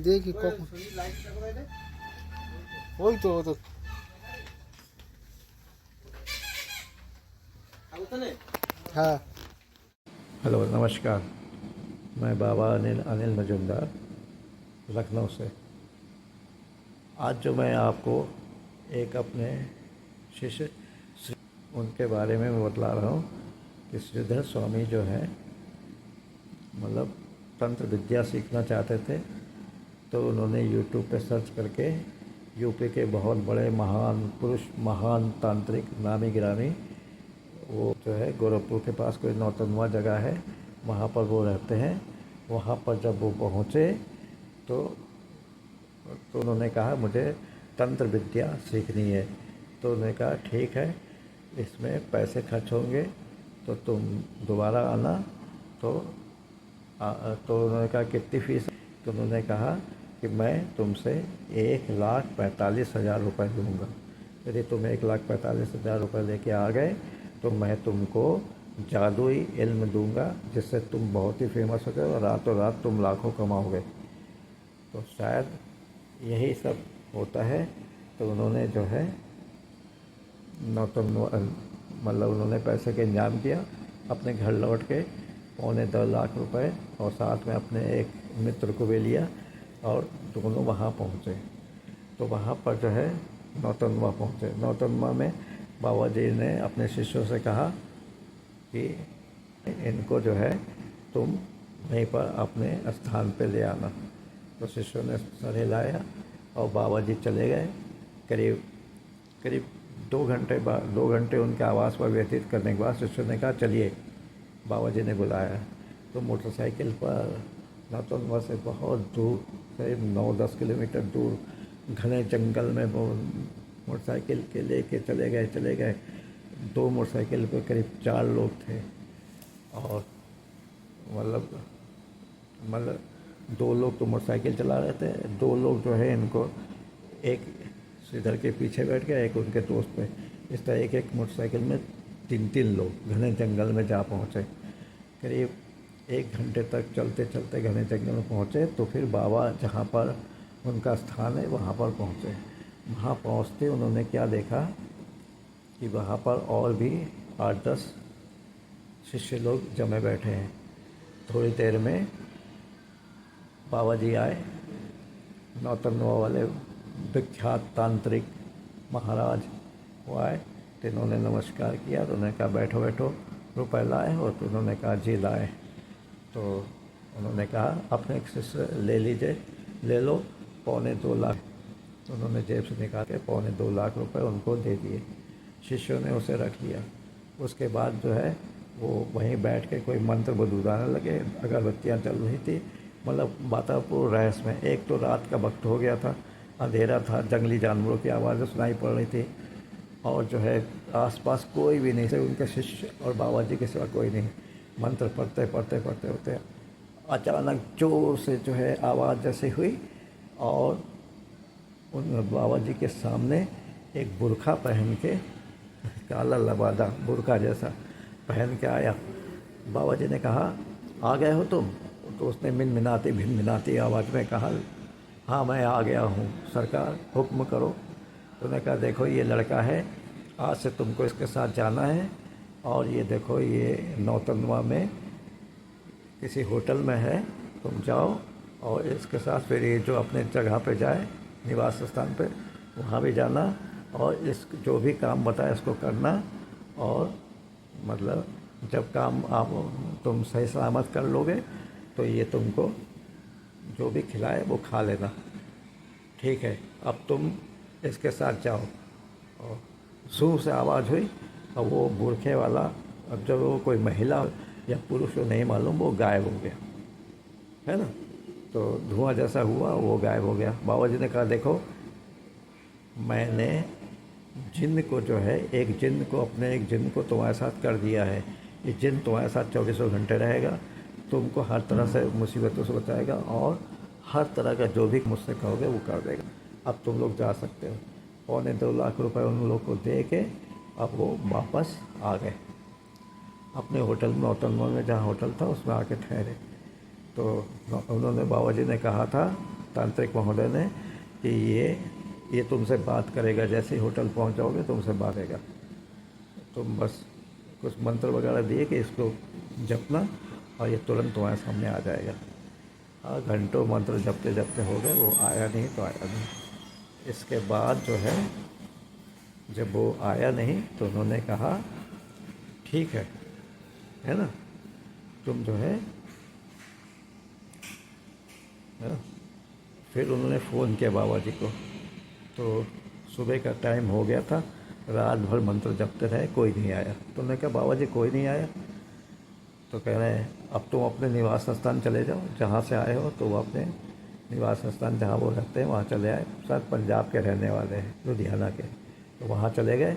দেখি কখন ওই তো हाँ। हेलो नमस्कार। मैं बाबा अनिल अनिल मजुमदार लखनऊ से। आज जो मैं आपको एक अपने शिष्य उनके बारे में बतला रहा हूँ कि श्रीधर स्वामी जो है मतलब तंत्र विद्या सीखना चाहते थे, तो उन्होंने यूट्यूब पे सर्च करके यूपी के बहुत बड़े महान पुरुष, महान तांत्रिक, नामी गिरामी, वो जो है गोरखपुर के पास कोई नौतनवा जगह है, वहाँ पर वो रहते हैं। वहाँ पर जब वो पहुँचे तो उन्होंने कहा मुझे तंत्र विद्या सीखनी है। तो उन्होंने कहा ठीक है, इसमें पैसे खर्च होंगे तो तुम दोबारा आना। तो उन्होंने कहा कितनी फ़ीस? तो उन्होंने कहा कि मैं तुमसे 1,45,000 रुपये लूँगा। यदि तुम 1,45,000 रुपये लेके आ गए तो मैं तुमको जादुई इल्म दूंगा, जिससे तुम बहुत ही फेमस हो गए और रातों रात तुम लाखों कमाओगे। तो शायद यही सब होता है। तो उन्होंने जो है मतलब उन्होंने पैसे का इंतजाम किया, अपने घर लौट के 2.25 लाख रुपए और साथ में अपने एक मित्र को भी लिया और दोनों वहाँ पहुँचे। तो वहाँ पर जो है नौतनवा पहुँचे। नौतनवा में बाबा जी ने अपने शिष्यों से कहा कि इनको जो है तुम वहीं पर अपने स्थान पे ले आना। तो शिष्यों ने सर हिलाया और बाबा जी चले गए। करीब 2 घंटे बाद 2 घंटे उनके आवास पर व्यतीत करने के बाद शिष्यों ने कहा चलिए, बाबा जी ने बुलाया। तो मोटरसाइकिल पर नौतनवा से बहुत दूर, करीब 9-10 किलोमीटर दूर घने जंगल में वो मोटरसाइकिल के लेके चले गए। 2 मोटरसाइकिल पे करीब 4 लोग थे और मतलब 2 लोग तो मोटरसाइकिल चला रहे थे, 2 लोग जो है इनको, एक श्रीधर के पीछे बैठ गया, एक उनके दोस्त पे। इस तरह एक मोटरसाइकिल में 3 लोग घने जंगल में जा पहुँचे। करीब 1 घंटे तक चलते चलते घने जंगल में पहुँचे। तो फिर बाबा जहाँ पर उनका स्थान है वहाँ पर पहुँचे। वहाँ पहुँचते उन्होंने क्या देखा कि वहाँ पर और भी 8-10 शिष्य लोग जमे बैठे हैं। थोड़ी देर में बाबा जी आए, नौतनवा वाले विख्यात तांत्रिक महाराज वो आए। तो इन्होंने नमस्कार किया। तो उन्होंने कहा बैठो बैठो, रुपए लाए? और तो उन्होंने कहा जी लाए। तो उन्होंने कहा अपने एक शिष्य ले लीजिए, ले लो 2.25 लाख। तो उन्होंने जेब से निकाल के 2.25 लाख रुपए उनको दे दिए। शिष्यों ने उसे रख लिया। उसके बाद जो है वो वहीं बैठ के कोई मंत्र बुदबुदाने लगे, अगरबत्तियाँ चल रही थी। मतलब वातावरण रहस्य में। एक तो रात का वक्त हो गया था, अंधेरा था, जंगली जानवरों की आवाज़ें सुनाई पड़ रही थी और जो है आसपास कोई भी नहीं, सिर्फ उनके शिष्य और बाबा जी के सिवा कोई नहीं। मंत्र पढ़ते अचानक जोर से जो है आवाज़ जैसे हुई और उन बाबा जी के सामने एक बुर्खा पहन के, काला लबादा बुर्खा जैसा पहन के आया। बाबा जी ने कहा आ गए हो तुम? तो उसने भिनभिनाती आवाज़ में कहा हाँ मैं आ गया हूँ सरकार, हुक्म करो। तो उन्होंने कहा देखो ये लड़का है, आज से तुमको इसके साथ जाना है और ये देखो ये नौतनवा में किसी होटल में है, तुम जाओ और इसके साथ फिर ये जो अपने जगह पे जाए, निवास स्थान पे, वहाँ भी जाना और इस जो भी काम बताए इसको करना। और मतलब जब काम आप तुम सही सलामत कर लोगे तो ये तुमको जो भी खिलाए वो खा लेना, ठीक है? अब तुम इसके साथ जाओ। और सूँ से आवाज़ हुई और वो बुरखे वाला, अब जब वो कोई महिला या पुरुष को नहीं मालूम, वो गायब हो गया, है ना? तो धुआं जैसा हुआ, वो गायब हो गया। बाबा जी ने कहा देखो मैंने जिन्न को जो है, एक जिन्न को, अपने एक जिन्न को तुम्हारे साथ कर दिया है। ये जिन्न तुम्हारे साथ 24 घंटे रहेगा, तुमको हर तरह से मुसीबतों से बचाएगा और हर तरह का जो भी मुझसे कहोगे वो कर देगा। अब तुम लोग जा सकते हो। 2.25 लाख रुपए उन लोग को दे के अब वो वापस आ गए अपने होटल में, नौतनवा में जहाँ होटल था उसमें आके ठहरे। तो उन्होंने बाबा जी ने कहा था, तांत्रिक महोदय ने, कि ये तुमसे बात करेगा, जैसे ही होटल पहुंच जाओगे तुमसे बात करेगा, तुम बस कुछ मंत्र वगैरह दिए कि इसको जपना और ये तुरंत तुम्हारे सामने आ जाएगा। हाँ, घंटों मंत्र जपते जपते हो गए, वो आया नहीं तो आया नहीं। इसके बाद जो है, जब वो आया नहीं तो उन्होंने कहा ठीक है ना, तुम जो है ना? फिर उन्होंने फ़ोन किया बाबा जी को, तो सुबह का टाइम हो गया था, रात भर मंत्र जपते रहे, कोई नहीं आया। तो उन्होंने कहा बाबा जी कोई नहीं आया, तो कह रहे हैं अब तुम अपने निवास स्थान चले जाओ, जहाँ से आए हो तो वो अपने निवास स्थान जहाँ वो रहते हैं वहाँ चले आए। शायद पंजाब के रहने वाले हैं, लुधियाना के, तो वहाँ चले गए।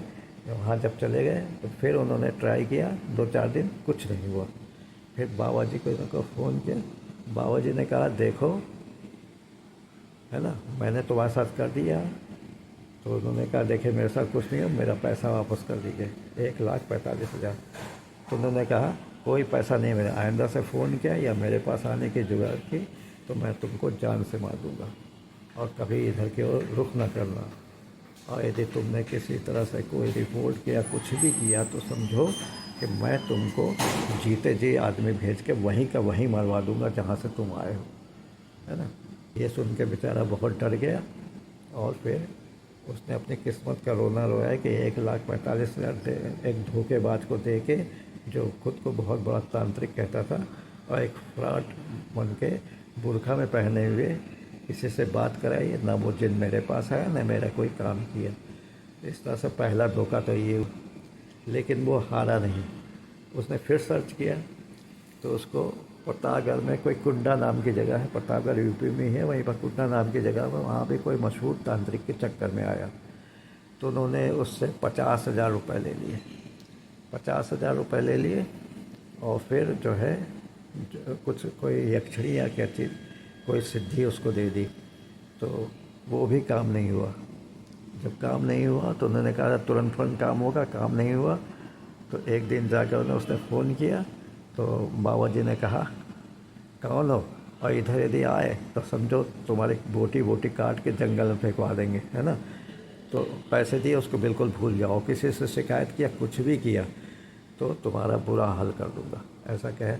वहाँ जब चले गए तो फिर उन्होंने ट्राई किया 2-4 दिन, कुछ नहीं हुआ। फिर बाबा जी को फ़ोन किया, बाबा जी ने कहा देखो, है ना, मैंने तुम्हारे साथ कर दिया। तो उन्होंने कहा देखिए मेरे साथ कुछ नहीं है, मेरा पैसा वापस कर दीजिए, 1,45,000। तो उन्होंने कहा कोई पैसा नहीं, मैंने आइंदा से फ़ोन किया या मेरे पास आने की जुगाड़ की तो मैं तुमको जान से मार दूँगा, और कभी इधर की ओर रुख न करना। और यदि तुमने किसी तरह से कोई रिपोर्ट किया, कुछ भी किया, तो समझो कि मैं तुमको जीते जी आदमी भेज के वहीं का वहीं मरवा दूँगा जहाँ से तुम आए हो, है ना। ये सुन के बेचारा बहुत डर गया, और फिर उसने अपनी किस्मत का रोना रोया कि 1,45,000 एक धोखेबाज को दे के, जो खुद को बहुत बड़ा तांत्रिक कहता था, और एक फ्रॉड बन के बुर्खा में पहने हुए किसी से बात कराई, ना वो जिन मेरे पास आया ना मेरा कोई काम किया। इस तरह से पहला धोखा तो ये। लेकिन वो हारा नहीं, उसने फिर सर्च किया तो उसको प्रतापगढ़ में कोई कुंडा नाम की जगह है, प्रतापगढ़ यूपी में ही है, वहीं पर कुंडा नाम की जगह पर, वहाँ भी कोई मशहूर तांत्रिक के चक्कर में आया। तो उन्होंने उससे 50,000 रुपये ले लिए, 50,000 रुपये ले लिए, और फिर जो है कुछ कोई यक्षिणी या क्या चीज़, कोई सिद्धि उसको दे दी। तो वो भी काम नहीं हुआ। जब काम नहीं हुआ तो उन्होंने कहा तुरंत काम होगा, काम नहीं हुआ। तो एक दिन जाकर उसने फ़ोन किया, तो बाबा जी ने कहा कौन हो, और इधर यदि आए तो समझो तुम्हारी बोटी बोटी काट के जंगल में फेंकवा देंगे, है ना। तो पैसे दिए उसको, बिल्कुल भूल जाओ, किसी से शिकायत किया, कुछ भी किया तो तुम्हारा बुरा हाल कर दूँगा, ऐसा कहे।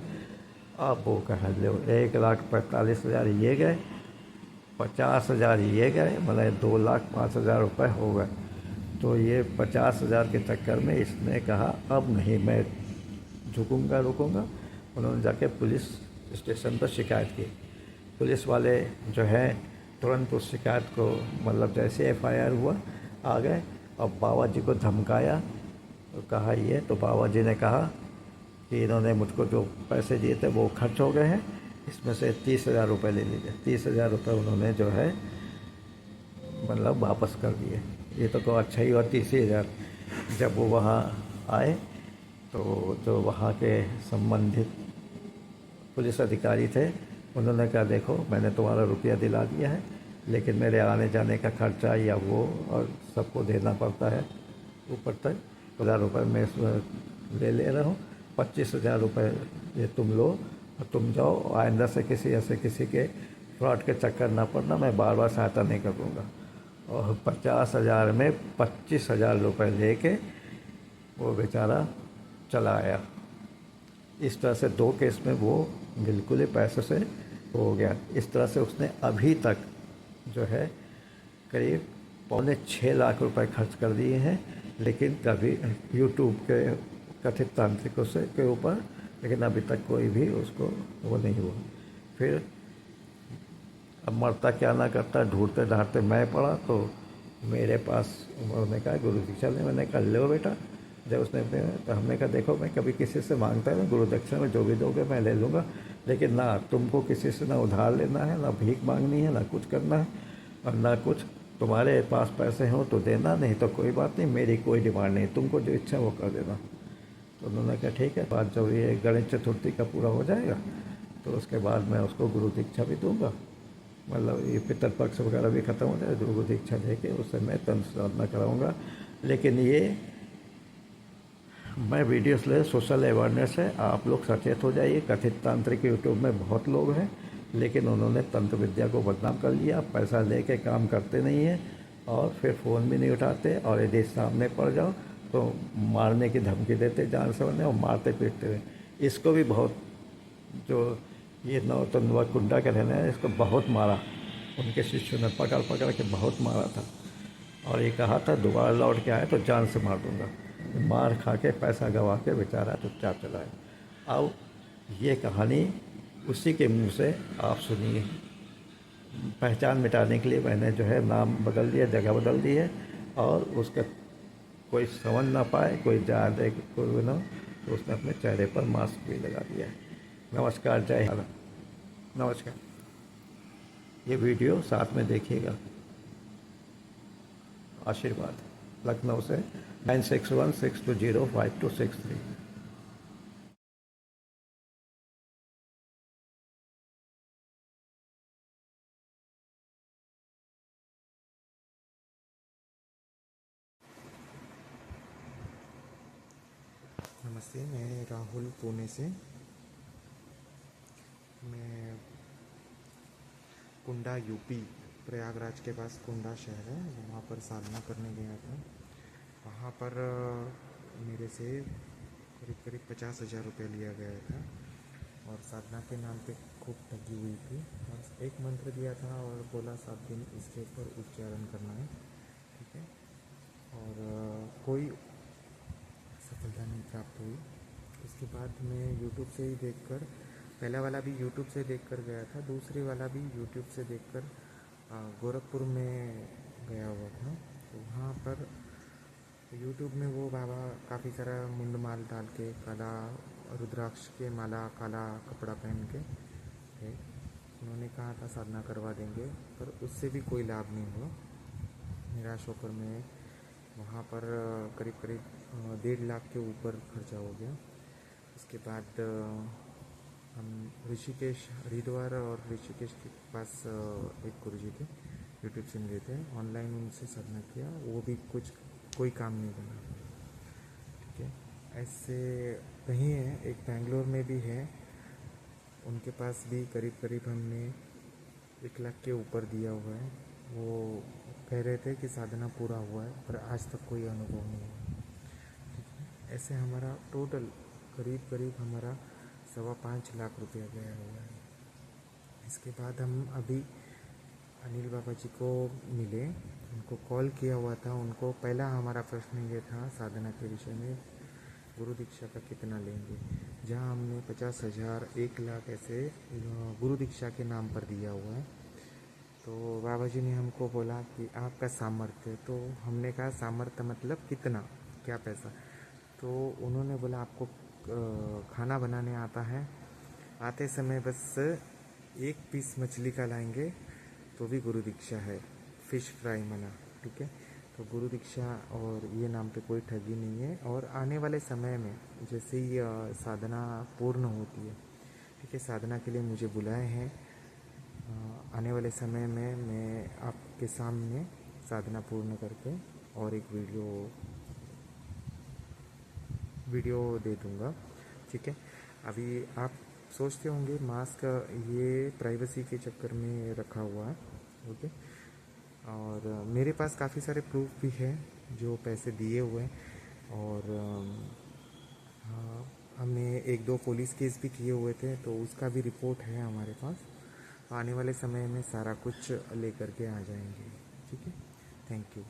अब वो कह लो 1,45,000 ये गए, 50,000 ये गए, मतलब 2,05,000 रुपये हो गए। तो ये 50,000 के चक्कर में इसने कहा अब नहीं मैं झुकूंगा रुकूंगा। उन्होंने जाके पुलिस स्टेशन पर शिकायत की। पुलिस वाले जो है तुरंत उस शिकायत को, मतलब जैसे FIR हुआ आ गए, और बाबा जी को धमकाया, तो कहा ये, तो बाबा जी ने कहा कि इन्होंने मुझको जो पैसे दिए थे वो खर्च हो गए हैं, इसमें से 30,000 रुपये ले लीजिए। 30,000 रुपये उन्होंने जो है मतलब वापस कर दिए। ये तो अच्छा ही हुआ 30,000। जब वो वहाँ आए तो जो वहाँ के संबंधित पुलिस अधिकारी थे, उन्होंने कहा देखो मैंने तुम्हारा रुपया दिला दिया है, लेकिन मेरे आने जाने का खर्चा या वो और सबको देना पड़ता है, ऊपर तक 1,000 रुपये मैं इसमें ले रहा हूँ, 25,000 रुपये ये तुम लो और तुम जाओ, आइंदा से किसी के फ्रॉड के चक्कर ना पड़ना, मैं बार बार सहायता नहीं करूँगा। और 50,000 में 25,000 रुपये लेके वो बेचारा चला आया। इस तरह से 2 केस में वो बिल्कुल ही पैसे से हो गया। इस तरह से उसने अभी तक जो है करीब 5.25 लाख रुपए खर्च कर दिए हैं, लेकिन कभी यूट्यूब के कथित तांत्रिकों से के ऊपर, लेकिन अभी तक कोई भी उसको वो नहीं हुआ। फिर अब मरता क्या ना करता, ढूंढते ढांढते मैं पड़ा, तो मेरे पास उन्होंने कहा गुरु दीक्षा ले। मैंने कहा लो बेटा। जब उसने, तो हमने कहा देखो मैं कभी किसी से मांगता है ना, गुरु दक्षिणा में जो भी दोगे मैं ले लूँगा, लेकिन ना तुमको किसी से ना उधार लेना है, ना भीख मांगनी है, ना कुछ करना है, और ना कुछ तुम्हारे पास पैसे हों तो देना, नहीं तो कोई बात नहीं, मेरी कोई डिमांड नहीं, तुमको जो इच्छा वो कर देना। तो उन्होंने कहा ठीक है, बात जब ये गणेश चतुर्थी का पूरा हो जाएगा तो उसके बाद मैं उसको गुरु दीक्षा भी दूँगा, मतलब ये पितृपक्ष वगैरह भी ख़त्म हो जाए, गुरु दीक्षा दे के उससे मैं तंत्र साधना कराऊँगा। लेकिन ये मैं वीडियोस ले सोशल अवेयरनेस है, आप लोग सचेत हो जाइए। कथित तांत्रिक यूट्यूब में बहुत लोग हैं, लेकिन उन्होंने तंत्र विद्या को बदनाम कर लिया। पैसा लेके काम करते नहीं हैं और फिर फ़ोन भी नहीं उठाते, और यदि सामने पड़ जाओ तो मारने की धमकी देते जान से और मारते पीटते हुए। इसको भी बहुत, जो ये नौतनवा कुंडा के रहने हैं, इसको बहुत मारा। उनके शिष्यों ने पकड़ पकड़ के बहुत मारा था, और ये कहा था दोबारा लौट के आए तो जान से मार दूंगा। मार खा के पैसा गंवा के बेचारा चुपचाप चला है। अब ये कहानी उसी के मुंह से आप सुनिए। पहचान मिटाने के लिए मैंने जो है नाम बदल दिया, जगह बदल दी है, और उसका कोई समझ ना पाए, कोई जान दे कोई ना, तो उसने अपने चेहरे पर मास्क भी लगा दिया है। नमस्कार, जय हिंद। नमस्कार। ये वीडियो साथ में देखिएगा। आशीर्वाद, लखनऊ से 9616205263। नमस्ते, मैं राहुल पुणे से। मैं कुंडा यूपी, प्रयागराज के पास कुंडा शहर है, वहाँ पर साधना करने गया था। वहाँ पर मेरे से करीब करीब 50,000 रुपये लिया गया था, और साधना के नाम पे खूब ठगी हुई थी। बस एक मंत्र दिया था और बोला 7 दिन इसके ऊपर उच्चारण करना है, ठीक है। और कोई सफलता नहीं प्राप्त हुई। उसके बाद मैं यूट्यूब से ही देखकर, पहला वाला भी यूट्यूब से देखकर गया था, दूसरे वाला भी यूट्यूब से देखकर गोरखपुर में गया हुआ था। तो वहाँ पर यूट्यूब में वो बाबा काफ़ी सारा मुंड माल डाल के, काला रुद्राक्ष के माला, काला कपड़ा पहन के थे। उन्होंने कहा था साधना करवा देंगे, पर उससे भी कोई लाभ नहीं हुआ। निराश होकर मैं वहाँ पर करीब करीब 1.5 लाख के ऊपर खर्चा हो गया। उसके बाद हम ऋषिकेश, हरिद्वार और ऋषिकेश के पास एक गुरुजी थे, यूट्यूब से मिले थे, ऑनलाइन उनसे साधना किया, वो भी कोई काम नहीं बना, ठीक है। ऐसे कहीं है, एक बेंगलोर में भी है, उनके पास भी करीब करीब हमने 1 लाख के ऊपर दिया हुआ है। वो कह रहे थे कि साधना पूरा हुआ है, पर आज तक कोई अनुभव नहीं हुआ, ठीक है। ऐसे हमारा टोटल करीब करीब हमारा 5.25 लाख रुपया गया हुआ है। इसके बाद हम अभी अनिल बाबा जी को मिले, उनको कॉल किया हुआ था। उनको पहला हमारा प्रश्न ये था साधना के विषय में, गुरु दीक्षा का कितना लेंगे। जहाँ हमने 50,000, 1 लाख ऐसे गुरु दीक्षा के नाम पर दिया हुआ है। तो बाबा जी ने हमको बोला कि आपका सामर्थ्य, तो हमने कहा सामर्थ्य मतलब कितना, क्या पैसा। तो उन्होंने बोला आपको खाना बनाने आता है, आते समय बस 1 पीस मछली का लाएंगे तो भी गुरु दीक्षा है, फ़िश फ्राई मना, ठीक है। तो गुरु दीक्षा और ये नाम पे कोई ठगी नहीं है। और आने वाले समय में जैसे ही साधना पूर्ण होती है, ठीक है, साधना के लिए मुझे बुलाए हैं। आने वाले समय में मैं आपके सामने साधना पूर्ण करके और एक वीडियो दे दूँगा, ठीक है। अभी आप सोचते होंगे मास्क ये प्राइवेसी के चक्कर में रखा हुआ है, ओके। और मेरे पास काफ़ी सारे प्रूफ भी है जो पैसे दिए हुए हैं। और हमने 1-2 पुलिस केस भी किए हुए थे, तो उसका भी रिपोर्ट है हमारे पास। आने वाले समय में सारा कुछ लेकर के आ जाएंगे, ठीक है। Thank you.